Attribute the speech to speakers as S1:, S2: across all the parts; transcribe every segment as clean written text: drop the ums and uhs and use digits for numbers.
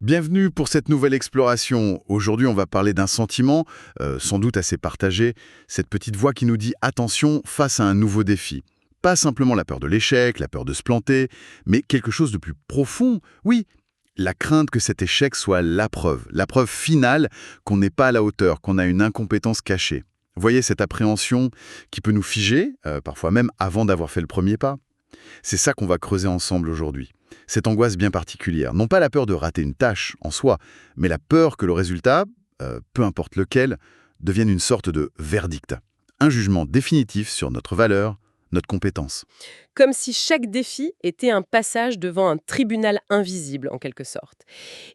S1: Bienvenue pour cette nouvelle exploration. Aujourd'hui, on va parler d'un sentiment, sans doute assez partagé, cette petite voix qui nous dit attention face à un nouveau défi. Pas simplement la peur de l'échec, la peur de se planter, mais quelque chose de plus profond. Oui, la crainte que cet échec soit la preuve finale qu'on n'est pas à la hauteur, qu'on a une incompétence cachée. Voyez cette appréhension qui peut nous figer, parfois même avant d'avoir fait le premier pas. C'est ça qu'on va creuser ensemble aujourd'hui. Cette angoisse bien particulière, non pas la peur de rater une tâche en soi, mais la peur que le résultat, peu importe lequel, devienne une sorte de verdict. Un jugement définitif sur notre valeur, notre compétence.
S2: Comme si chaque défi était un passage devant un tribunal invisible, en quelque sorte.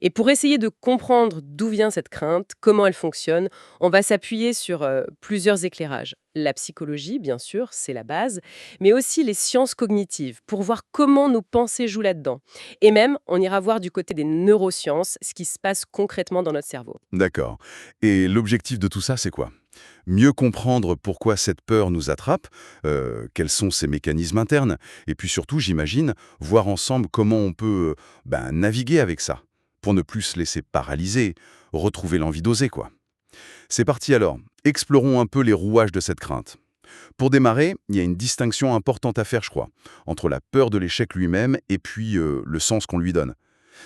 S2: Et pour essayer de comprendre d'où vient cette crainte, comment elle fonctionne, on va s'appuyer sur plusieurs éclairages. La psychologie, bien sûr, c'est la base, mais aussi les sciences cognitives, pour voir comment nos pensées jouent là-dedans. Et même, on ira voir du côté des neurosciences ce qui se passe concrètement dans notre cerveau.
S1: D'accord. Et l'objectif de tout ça, c'est quoi? Mieux comprendre pourquoi cette peur nous attrape, quels sont ses mécanismes internes, et puis surtout, j'imagine, voir ensemble comment on peut naviguer avec ça, pour ne plus se laisser paralyser, retrouver l'envie d'oser, quoi. C'est parti alors, explorons un peu les rouages de cette crainte. Pour démarrer, il y a une distinction importante à faire, je crois, entre la peur de l'échec lui-même et puis le sens qu'on lui donne.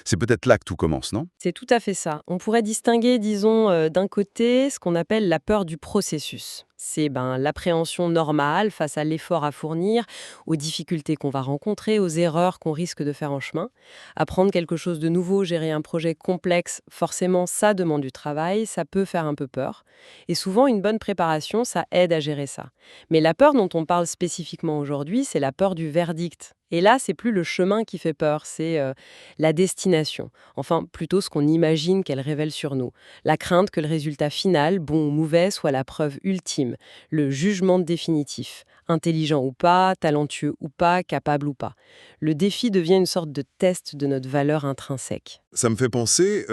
S1: C'est peut-être là que tout commence, non?
S2: C'est tout à fait ça. On pourrait distinguer, disons, d'un côté, ce qu'on appelle la peur du processus. C'est l'appréhension normale face à l'effort à fournir, aux difficultés qu'on va rencontrer, aux erreurs qu'on risque de faire en chemin. Apprendre quelque chose de nouveau, gérer un projet complexe, forcément, ça demande du travail, ça peut faire un peu peur. Et souvent, une bonne préparation, ça aide à gérer ça. Mais la peur dont on parle spécifiquement aujourd'hui, c'est la peur du verdict. Et là, c'est plus le chemin qui fait peur, c'est la destination. Enfin, plutôt ce qu'on imagine qu'elle révèle sur nous. La crainte que le résultat final, bon ou mauvais, soit la preuve ultime, le jugement définitif. Intelligent ou pas, talentueux ou pas, capable ou pas. Le défi devient une sorte de test de notre valeur intrinsèque.
S3: Ça me fait penser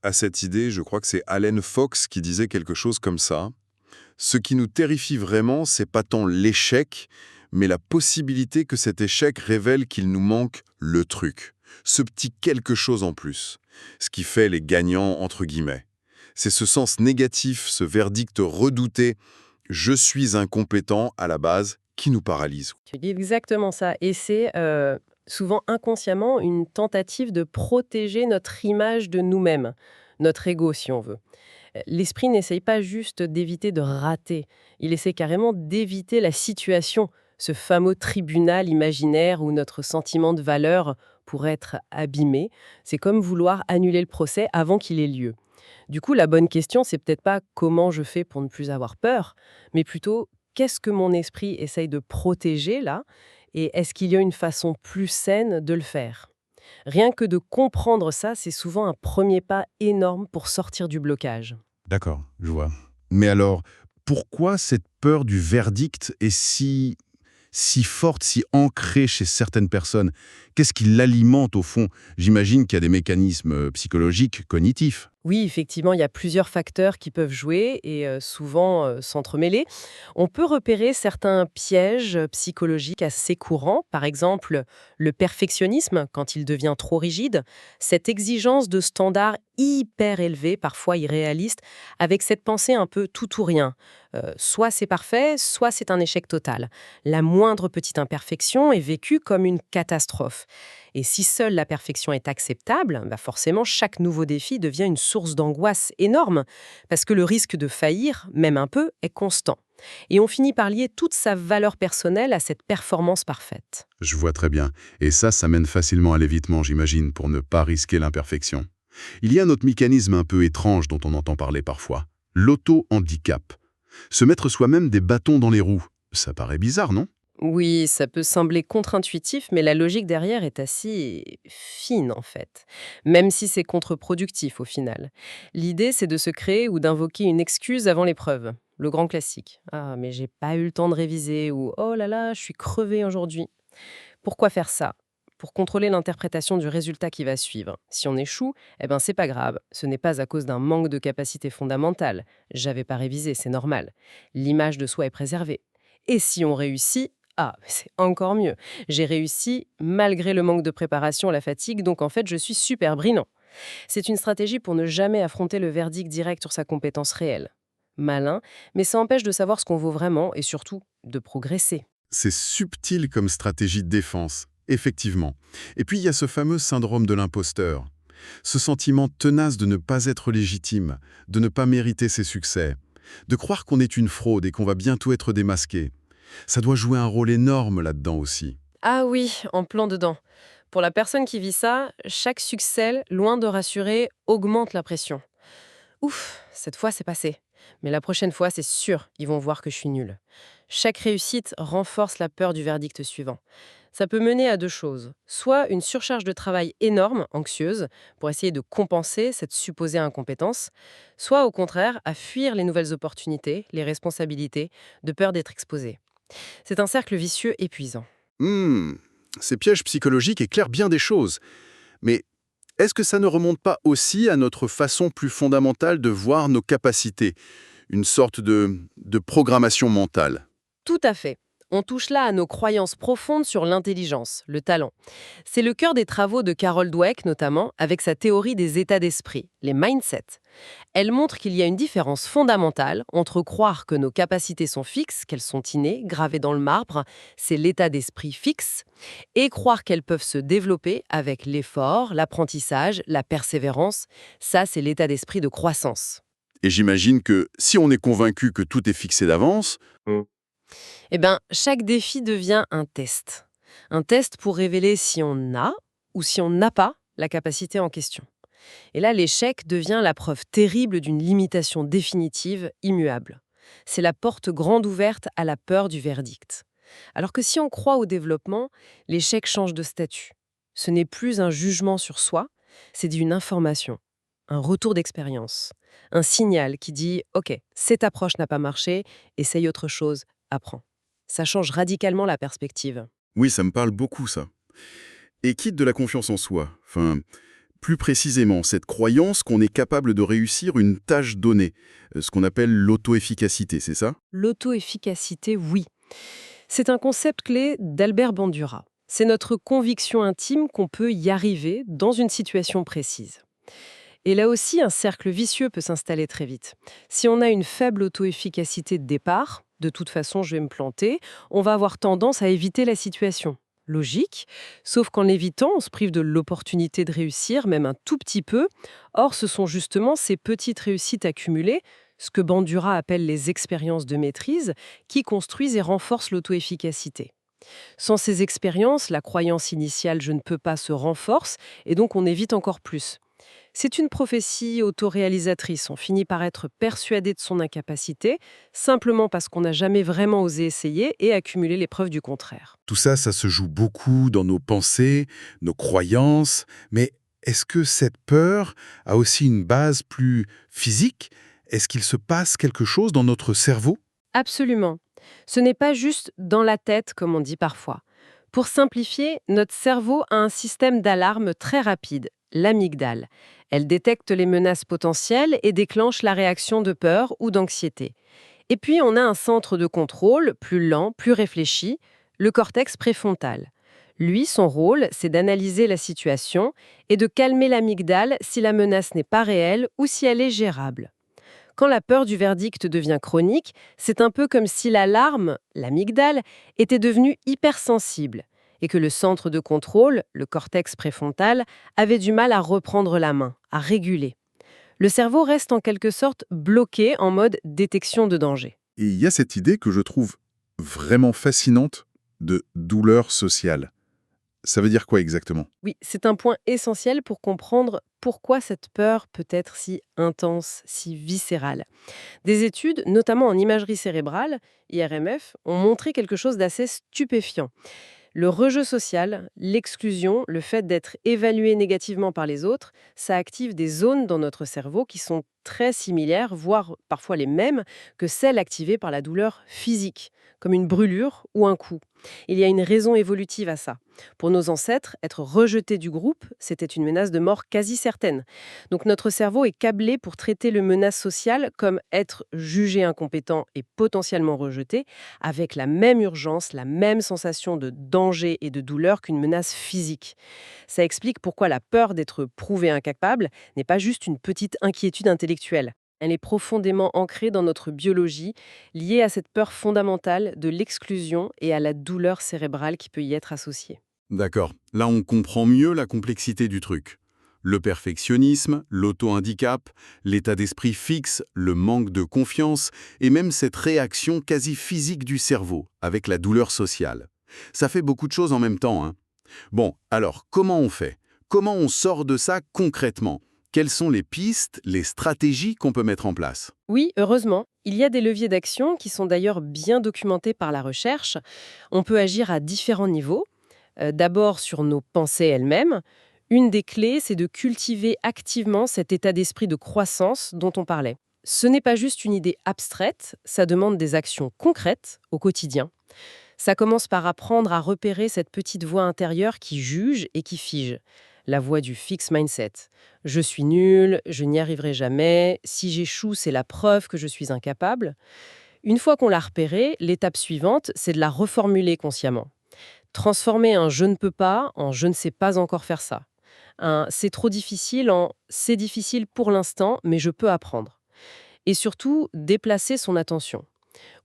S3: à cette idée, je crois que c'est Allen Fox qui disait quelque chose comme ça. Ce qui nous terrifie vraiment, c'est pas tant l'échec, mais la possibilité que cet échec révèle qu'il nous manque le truc, ce petit quelque chose en plus, ce qui fait les gagnants entre guillemets. C'est ce sens négatif, ce verdict redouté, je suis incompétent à la base, qui nous paralyse.
S2: Tu dis exactement ça. Et c'est souvent inconsciemment une tentative de protéger notre image de nous-mêmes, notre ego si on veut. L'esprit n'essaye pas juste d'éviter de rater, il essaie carrément d'éviter la situation, ce fameux tribunal imaginaire où notre sentiment de valeur pourrait être abîmé. C'est comme vouloir annuler le procès avant qu'il ait lieu. Du coup, la bonne question, c'est peut-être pas comment je fais pour ne plus avoir peur, mais plutôt qu'est-ce que mon esprit essaye de protéger là, et est-ce qu'il y a une façon plus saine de le faire? Rien que de comprendre ça, c'est souvent un premier pas énorme pour sortir du blocage.
S1: D'accord, je vois. Mais alors, pourquoi cette peur du verdict est si forte, si ancrée chez certaines personnes? Qu'est-ce qui l'alimente au fond? J'imagine qu'il y a des mécanismes psychologiques, cognitifs.
S2: Oui, effectivement, il y a plusieurs facteurs qui peuvent jouer et souvent s'entremêler. On peut repérer certains pièges psychologiques assez courants, par exemple le perfectionnisme quand il devient trop rigide, cette exigence de standards hyper élevés, parfois irréalistes, avec cette pensée un peu tout ou rien. Soit c'est parfait, soit c'est un échec total. La moindre petite imperfection est vécue comme une catastrophe. Et si seule la perfection est acceptable, forcément, chaque nouveau défi devient une source d'angoisse énorme, parce que le risque de faillir, même un peu, est constant. Et on finit par lier toute sa valeur personnelle à cette performance parfaite.
S1: Je vois très bien. Et ça mène facilement à l'évitement, j'imagine, pour ne pas risquer l'imperfection. Il y a un autre mécanisme un peu étrange dont on entend parler parfois. L'auto-handicap. Se mettre soi-même des bâtons dans les roues. Ça paraît bizarre, non?
S2: Oui, ça peut sembler contre-intuitif, mais la logique derrière est assez fine en fait, même si c'est contre-productif au final. L'idée, c'est de se créer ou d'invoquer une excuse avant l'épreuve. Le grand classique. Ah, mais j'ai pas eu le temps de réviser ou oh là là, je suis crevé aujourd'hui. Pourquoi faire ça? Pour contrôler l'interprétation du résultat qui va suivre. Si on échoue, c'est pas grave. Ce n'est pas à cause d'un manque de capacité fondamentale. J'avais pas révisé, c'est normal. L'image de soi est préservée. Et si on réussit, ah, c'est encore mieux. J'ai réussi malgré le manque de préparation, la fatigue, donc en fait, je suis super brillant. C'est une stratégie pour ne jamais affronter le verdict direct sur sa compétence réelle. Malin, mais ça empêche de savoir ce qu'on vaut vraiment et surtout de progresser.
S1: C'est subtil comme stratégie de défense, effectivement. Et puis il y a ce fameux syndrome de l'imposteur. Ce sentiment tenace de ne pas être légitime, de ne pas mériter ses succès, de croire qu'on est une fraude et qu'on va bientôt être démasqué. Ça doit jouer un rôle énorme là-dedans aussi.
S2: Ah oui, en plein dedans. Pour la personne qui vit ça, chaque succès, loin de rassurer, augmente la pression. Ouf, cette fois c'est passé. Mais la prochaine fois, c'est sûr, ils vont voir que je suis nulle. Chaque réussite renforce la peur du verdict suivant. Ça peut mener à deux choses. Soit une surcharge de travail énorme, anxieuse, pour essayer de compenser cette supposée incompétence, soit au contraire à fuir les nouvelles opportunités, les responsabilités, de peur d'être exposé. C'est un cercle vicieux épuisant.
S1: Ces pièges psychologiques éclairent bien des choses. Mais est-ce que ça ne remonte pas aussi à notre façon plus fondamentale de voir nos capacités? Une sorte de programmation mentale.
S2: Tout à fait. On touche là à nos croyances profondes sur l'intelligence, le talent. C'est le cœur des travaux de Carol Dweck, notamment, avec sa théorie des états d'esprit, les mindsets. Elle montre qu'il y a une différence fondamentale entre croire que nos capacités sont fixes, qu'elles sont innées, gravées dans le marbre, c'est l'état d'esprit fixe, et croire qu'elles peuvent se développer avec l'effort, l'apprentissage, la persévérance, ça c'est l'état d'esprit de croissance.
S1: Et j'imagine que si on est convaincu que tout est fixé d'avance,
S2: Eh bien, chaque défi devient un test. Un test pour révéler si on a ou si on n'a pas la capacité en question. Et là, l'échec devient la preuve terrible d'une limitation définitive, immuable. C'est la porte grande ouverte à la peur du verdict. Alors que si on croit au développement, l'échec change de statut. Ce n'est plus un jugement sur soi, c'est une information, un retour d'expérience, un signal qui dit « Ok, cette approche n'a pas marché, essaye autre chose, apprends ». Ça change radicalement la perspective.
S1: oui, ça me parle beaucoup ça. Et quitte de la confiance en soi, plus précisément, cette croyance qu'on est capable de réussir une tâche donnée, ce qu'on appelle l'auto-efficacité, c'est ça?
S2: L'auto-efficacité, oui. C'est un concept clé d'Albert Bandura. C'est notre conviction intime qu'on peut y arriver dans une situation précise. Et là aussi, un cercle vicieux peut s'installer très vite. Si on a une faible auto-efficacité de départ, de toute façon je vais me planter, on va avoir tendance à éviter la situation. Logique, sauf qu'en l'évitant, on se prive de l'opportunité de réussir, même un tout petit peu. Or, ce sont justement ces petites réussites accumulées, ce que Bandura appelle les expériences de maîtrise, qui construisent et renforcent l'auto-efficacité. Sans ces expériences, la croyance initiale «je ne peux pas» se renforce, et donc on évite encore plus. C'est une prophétie autoréalisatrice. On finit par être persuadé de son incapacité, simplement parce qu'on n'a jamais vraiment osé essayer et accumuler les preuves du contraire.
S1: Tout ça, ça se joue beaucoup dans nos pensées, nos croyances, mais est-ce que cette peur a aussi une base plus physique? Est-ce qu'il se passe quelque chose dans notre cerveau?
S2: Absolument. Ce n'est pas juste dans la tête, comme on dit parfois. Pour simplifier, notre cerveau a un système d'alarme très rapide, l'amygdale. Elle détecte les menaces potentielles et déclenche la réaction de peur ou d'anxiété. Et puis, on a un centre de contrôle, plus lent, plus réfléchi, le cortex préfrontal. Lui, son rôle, c'est d'analyser la situation et de calmer l'amygdale si la menace n'est pas réelle ou si elle est gérable. Quand la peur du verdict devient chronique, c'est un peu comme si l'alarme, l'amygdale, était devenue hypersensible et que le centre de contrôle, le cortex préfrontal, avait du mal à reprendre la main, à réguler. Le cerveau reste en quelque sorte bloqué en mode détection de danger.
S1: Et il y a cette idée que je trouve vraiment fascinante de douleur sociale. Ça veut dire quoi exactement?
S2: Oui, c'est un point essentiel pour comprendre pourquoi cette peur peut être si intense, si viscérale. Des études, notamment en imagerie cérébrale, IRMF, ont montré quelque chose d'assez stupéfiant. Le rejet social, l'exclusion, le fait d'être évalué négativement par les autres, ça active des zones dans notre cerveau qui sont très similaires, voire parfois les mêmes, que celles activées par la douleur physique, comme une brûlure ou un coup. Il y a une raison évolutive à ça. Pour nos ancêtres, être rejeté du groupe, c'était une menace de mort quasi certaine. Donc notre cerveau est câblé pour traiter le menace sociale comme être jugé incompétent et potentiellement rejeté, avec la même urgence, la même sensation de danger et de douleur qu'une menace physique. Ça explique pourquoi la peur d'être prouvé incapable n'est pas juste une petite inquiétude intellectuelle. Elle est profondément ancrée dans notre biologie, liée à cette peur fondamentale de l'exclusion et à la douleur cérébrale qui peut y être associée.
S1: D'accord. Là, on comprend mieux la complexité du truc. Le perfectionnisme, l'auto-handicap, l'état d'esprit fixe, le manque de confiance et même cette réaction quasi physique du cerveau avec la douleur sociale. Ça fait beaucoup de choses en même temps, hein. Bon, alors, comment on fait? Comment on sort de ça concrètement? Quelles sont les pistes, les stratégies qu'on peut mettre en place?
S2: Oui, heureusement, il y a des leviers d'action qui sont d'ailleurs bien documentés par la recherche. On peut agir à différents niveaux. D'abord sur nos pensées elles-mêmes. Une des clés, c'est de cultiver activement cet état d'esprit de croissance dont on parlait. Ce n'est pas juste une idée abstraite, ça demande des actions concrètes au quotidien. Ça commence par apprendre à repérer cette petite voix intérieure qui juge et qui fige. La voix du fixed mindset. Je suis nul, je n'y arriverai jamais, si j'échoue, c'est la preuve que je suis incapable. Une fois qu'on l'a repérée, l'étape suivante, c'est de la reformuler consciemment. Transformer un je ne peux pas en je ne sais pas encore faire ça. Un c'est trop difficile en c'est difficile pour l'instant, mais je peux apprendre. Et surtout, déplacer son attention.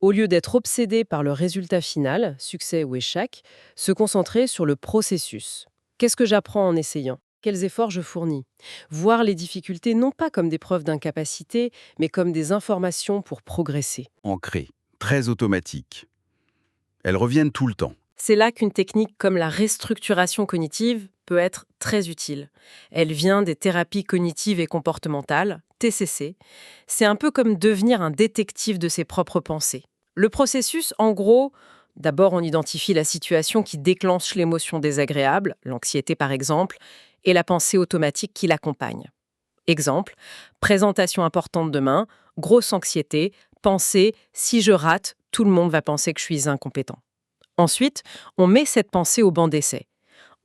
S2: Au lieu d'être obsédé par le résultat final, succès ou échec, se concentrer sur le processus. Qu'est-ce que j'apprends en essayant? Quels efforts je fournis? Voir les difficultés non pas comme des preuves d'incapacité, mais comme des informations pour progresser.
S1: Ancrées, très automatiques. Elles reviennent tout le temps.
S2: C'est là qu'une technique comme la restructuration cognitive peut être très utile. Elle vient des thérapies cognitives et comportementales, TCC. C'est un peu comme devenir un détective de ses propres pensées. Le processus, en gros, d'abord on identifie la situation qui déclenche l'émotion désagréable, l'anxiété par exemple, et la pensée automatique qui l'accompagne. Exemple, présentation importante demain, grosse anxiété, pensée, si je rate, tout le monde va penser que je suis incompétent. Ensuite, on met cette pensée au banc d'essai.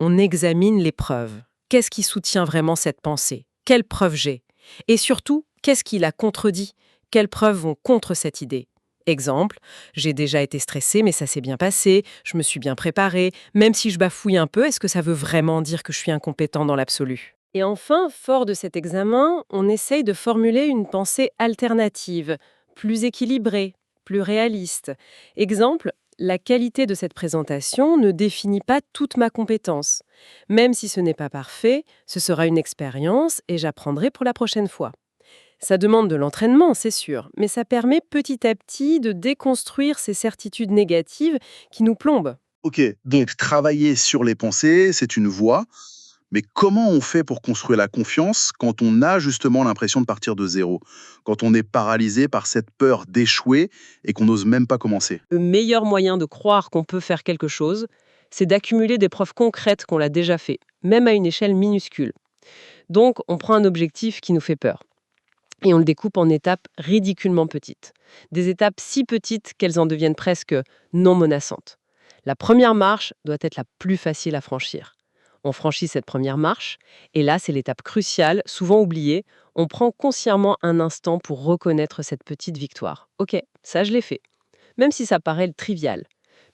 S2: On examine les preuves. Qu'est-ce qui soutient vraiment cette pensée? Quelles preuves j'ai? Et surtout, qu'est-ce qui la contredit? Quelles preuves vont contre cette idée? Exemple, j'ai déjà été stressée, mais ça s'est bien passé, je me suis bien préparée, même si je bafouille un peu, est-ce que ça veut vraiment dire que je suis incompétent dans l'absolu? Et enfin, fort de cet examen, on essaye de formuler une pensée alternative, plus équilibrée, plus réaliste. Exemple, la qualité de cette présentation ne définit pas toute ma compétence. Même si ce n'est pas parfait, ce sera une expérience et j'apprendrai pour la prochaine fois. Ça demande de l'entraînement, c'est sûr, mais ça permet petit à petit de déconstruire ces certitudes négatives qui nous plombent.
S4: Ok, donc travailler sur les pensées, c'est une voie, mais comment on fait pour construire la confiance quand on a justement l'impression de partir de zéro? Quand on est paralysé par cette peur d'échouer et qu'on n'ose même pas commencer?
S2: Le meilleur moyen de croire qu'on peut faire quelque chose, c'est d'accumuler des preuves concrètes qu'on l'a déjà fait, même à une échelle minuscule. Donc, on prend un objectif qui nous fait peur. Et on le découpe en étapes ridiculement petites. Des étapes si petites qu'elles en deviennent presque non menaçantes. La première marche doit être la plus facile à franchir. On franchit cette première marche, et là, c'est l'étape cruciale, souvent oubliée. On prend consciemment un instant pour reconnaître cette petite victoire. Ok, ça je l'ai fait. Même si ça paraît trivial.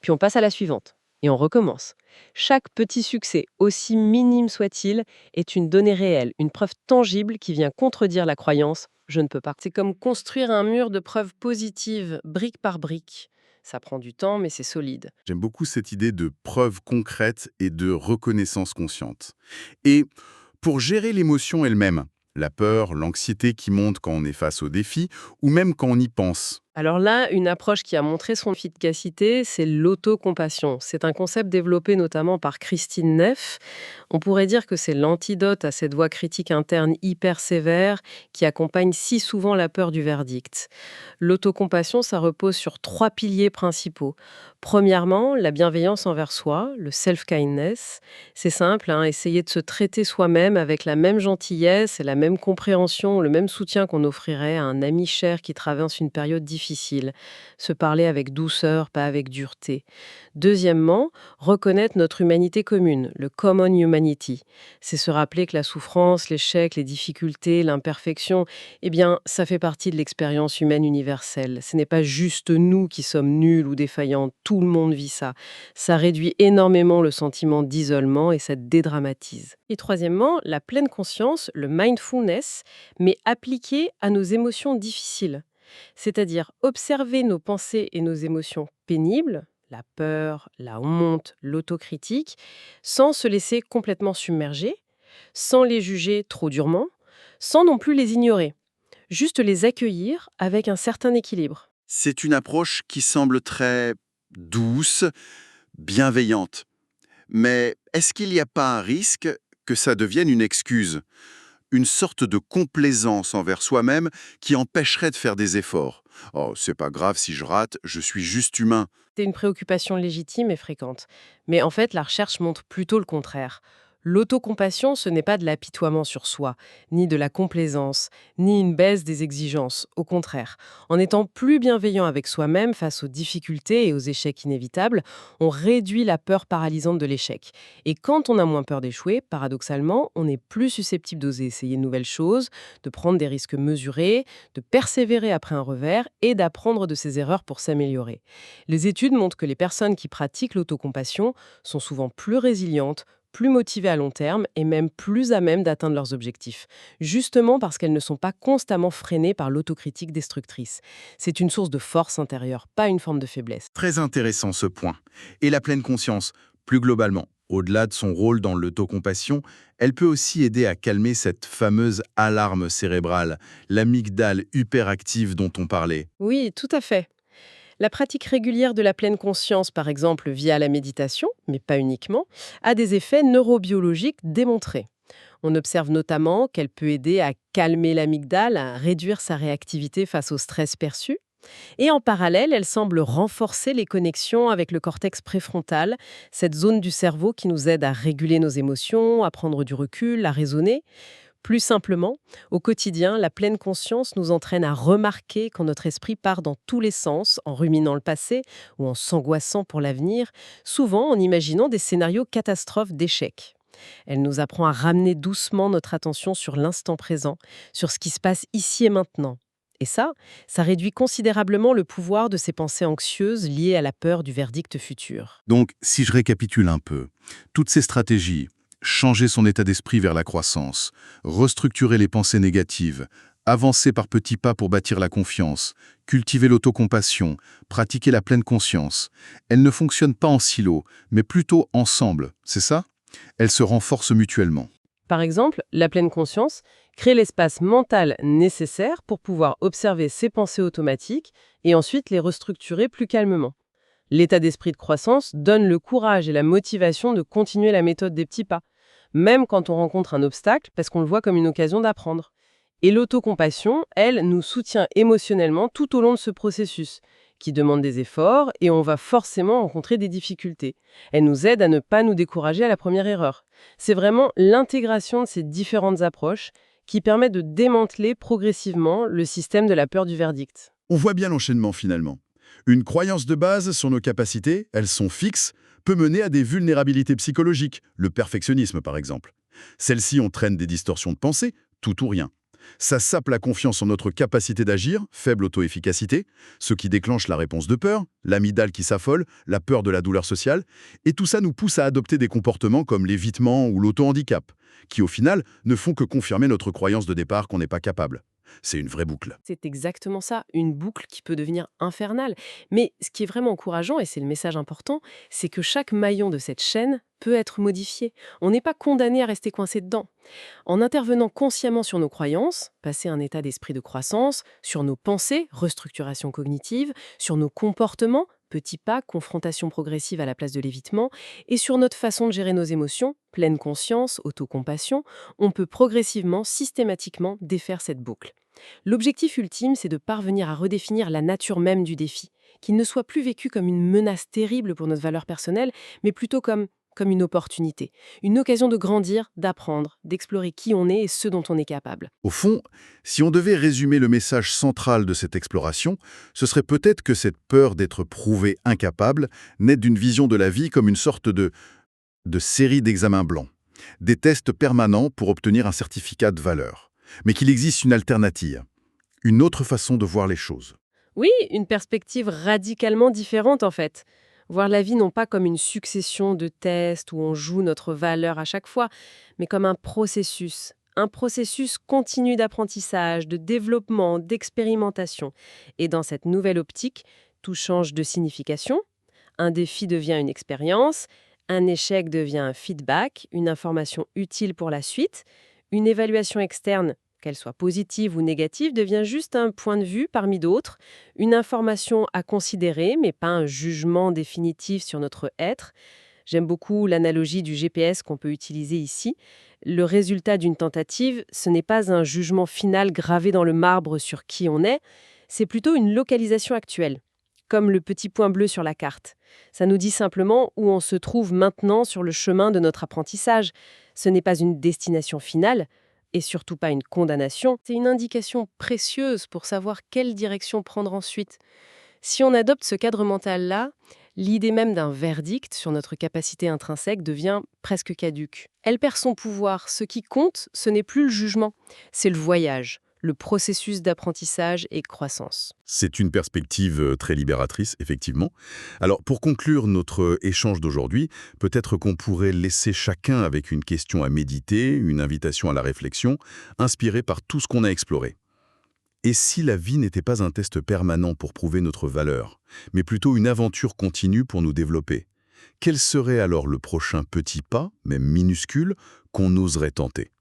S2: Puis on passe à la suivante. Et on recommence. Chaque petit succès, aussi minime soit-il, est une donnée réelle, une preuve tangible qui vient contredire la croyance « je ne peux pas ». C'est comme construire un mur de preuves positives, brique par brique. Ça prend du temps, mais c'est solide.
S1: J'aime beaucoup cette idée de preuve concrète et de reconnaissance consciente. Et pour gérer l'émotion elle-même, la peur, l'anxiété qui monte quand on est face au défi, ou même quand on y pense.
S2: Alors là, une approche qui a montré son efficacité, c'est l'autocompassion. C'est un concept développé notamment par Christine Neff. On pourrait dire que c'est l'antidote à cette voix critique interne hyper sévère qui accompagne si souvent la peur du verdict. L'autocompassion, ça repose sur 3 piliers principaux. Premièrement, la bienveillance envers soi, le self-kindness. C'est simple, essayer de se traiter soi-même avec la même gentillesse et la même compréhension, le même soutien qu'on offrirait à un ami cher qui traverse une période difficile. difficile. Se parler avec douceur, pas avec dureté. Deuxièmement, reconnaître notre humanité commune, le common humanity. C'est se rappeler que la souffrance, l'échec, les difficultés, l'imperfection, eh bien, ça fait partie de l'expérience humaine universelle. Ce n'est pas juste nous qui sommes nuls ou défaillants, tout le monde vit ça. Ça réduit énormément le sentiment d'isolement et ça dédramatise. Et troisièmement, la pleine conscience, le mindfulness, mais appliqué à nos émotions difficiles. C'est-à-dire observer nos pensées et nos émotions pénibles, la peur, la honte, l'autocritique, sans se laisser complètement submerger, sans les juger trop durement, sans non plus les ignorer. Juste les accueillir avec un certain équilibre.
S1: C'est une approche qui semble très douce, bienveillante. Mais est-ce qu'il n'y a pas un risque que ça devienne une excuse, une sorte de complaisance envers soi-même qui empêcherait de faire des efforts? Oh, c'est pas grave si je rate, je suis juste humain.
S2: C'est une préoccupation légitime et fréquente. Mais en fait, la recherche montre plutôt le contraire. L'autocompassion, ce n'est pas de l'apitoiement sur soi, ni de la complaisance, ni une baisse des exigences. Au contraire, en étant plus bienveillant avec soi-même face aux difficultés et aux échecs inévitables, on réduit la peur paralysante de l'échec. Et quand on a moins peur d'échouer, paradoxalement, on est plus susceptible d'oser essayer de nouvelles choses, de prendre des risques mesurés, de persévérer après un revers et d'apprendre de ses erreurs pour s'améliorer. Les études montrent que les personnes qui pratiquent l'autocompassion sont souvent plus résilientes, plus motivées à long terme et même plus à même d'atteindre leurs objectifs, justement parce qu'elles ne sont pas constamment freinées par l'autocritique destructrice. C'est une source de force intérieure, pas une forme de faiblesse.
S1: Très intéressant ce point. Et la pleine conscience, plus globalement, au-delà de son rôle dans l'autocompassion, elle peut aussi aider à calmer cette fameuse alarme cérébrale, l'amygdale hyperactive dont on parlait.
S2: Oui, tout à fait. La pratique régulière de la pleine conscience, par exemple via la méditation, mais pas uniquement, a des effets neurobiologiques démontrés. On observe notamment qu'elle peut aider à calmer l'amygdale, à réduire sa réactivité face au stress perçu. Et en parallèle, elle semble renforcer les connexions avec le cortex préfrontal, cette zone du cerveau qui nous aide à réguler nos émotions, à prendre du recul, à raisonner. Plus simplement, au quotidien, la pleine conscience nous entraîne à remarquer quand notre esprit part dans tous les sens, en ruminant le passé ou en s'angoissant pour l'avenir, souvent en imaginant des scénarios catastrophes d'échecs. Elle nous apprend à ramener doucement notre attention sur l'instant présent, sur ce qui se passe ici et maintenant. Et ça réduit considérablement le pouvoir de ces pensées anxieuses liées à la peur du verdict futur.
S1: Donc, si je récapitule un peu, toutes ces stratégies, changer son état d'esprit vers la croissance, restructurer les pensées négatives, avancer par petits pas pour bâtir la confiance, cultiver l'autocompassion, pratiquer la pleine conscience, elles ne fonctionnent pas en silo, mais plutôt ensemble, c'est ça? Elles se renforcent mutuellement.
S2: Par exemple, la pleine conscience crée l'espace mental nécessaire pour pouvoir observer ses pensées automatiques et ensuite les restructurer plus calmement. L'état d'esprit de croissance donne le courage et la motivation de continuer la méthode des petits pas, même quand on rencontre un obstacle, parce qu'on le voit comme une occasion d'apprendre. Et l'autocompassion, elle, nous soutient émotionnellement tout au long de ce processus, qui demande des efforts et on va forcément rencontrer des difficultés. Elle nous aide à ne pas nous décourager à la première erreur. C'est vraiment l'intégration de ces différentes approches qui permet de démanteler progressivement le système de la peur du verdict.
S1: On voit bien l'enchaînement finalement. Une croyance de base sur nos capacités, elles sont fixes, peut mener à des vulnérabilités psychologiques, le perfectionnisme par exemple. Celles-ci entraînent des distorsions de pensée, tout ou rien. Ça sape la confiance en notre capacité d'agir, faible auto-efficacité, ce qui déclenche la réponse de peur, l'amygdale qui s'affole, la peur de la douleur sociale, et tout ça nous pousse à adopter des comportements comme l'évitement ou l'auto-handicap, qui au final ne font que confirmer notre croyance de départ qu'on n'est pas capable. C'est une vraie boucle.
S2: C'est exactement ça, une boucle qui peut devenir infernale. Mais ce qui est vraiment encourageant, et c'est le message important, c'est que chaque maillon de cette chaîne peut être modifié. On n'est pas condamné à rester coincé dedans. En intervenant consciemment sur nos croyances, passer un état d'esprit de croissance, sur nos pensées, restructuration cognitive, sur nos comportements, petits pas, confrontation progressive à la place de l'évitement, et sur notre façon de gérer nos émotions, pleine conscience, autocompassion, on peut progressivement, systématiquement défaire cette boucle. L'objectif ultime, c'est de parvenir à redéfinir la nature même du défi, qu'il ne soit plus vécu comme une menace terrible pour notre valeur personnelle, mais plutôt comme comme une opportunité, une occasion de grandir, d'apprendre, d'explorer qui on est et ce dont on est capable.
S1: Au fond, si on devait résumer le message central de cette exploration, ce serait peut-être que cette peur d'être prouvé incapable naît d'une vision de la vie comme une sorte de série d'examens blancs, des tests permanents pour obtenir un certificat de valeur, mais qu'il existe une alternative, une autre façon de voir les choses.
S2: Oui, une perspective radicalement différente en fait. Voir la vie non pas comme une succession de tests où on joue notre valeur à chaque fois, mais comme un processus. Un processus continu d'apprentissage, de développement, d'expérimentation. Et dans cette nouvelle optique, tout change de signification. Un défi devient une expérience, un échec devient un feedback, une information utile pour la suite, une évaluation externe, qu'elle soit positive ou négative, devient juste un point de vue parmi d'autres, une information à considérer, mais pas un jugement définitif sur notre être. J'aime beaucoup l'analogie du GPS qu'on peut utiliser ici. Le résultat d'une tentative, ce n'est pas un jugement final gravé dans le marbre sur qui on est, c'est plutôt une localisation actuelle, comme le petit point bleu sur la carte. Ça nous dit simplement où on se trouve maintenant sur le chemin de notre apprentissage. Ce n'est pas une destination finale, et surtout pas une condamnation, c'est une indication précieuse pour savoir quelle direction prendre ensuite. Si on adopte ce cadre mental-là, l'idée même d'un verdict sur notre capacité intrinsèque devient presque caduque. Elle perd son pouvoir. Ce qui compte, ce n'est plus le jugement, c'est le voyage, le processus d'apprentissage et croissance.
S1: C'est une perspective très libératrice, effectivement. Alors, pour conclure notre échange d'aujourd'hui, peut-être qu'on pourrait laisser chacun avec une question à méditer, une invitation à la réflexion, inspirée par tout ce qu'on a exploré. Et si la vie n'était pas un test permanent pour prouver notre valeur, mais plutôt une aventure continue pour nous développer? Quel serait alors le prochain petit pas, même minuscule, qu'on oserait tenter?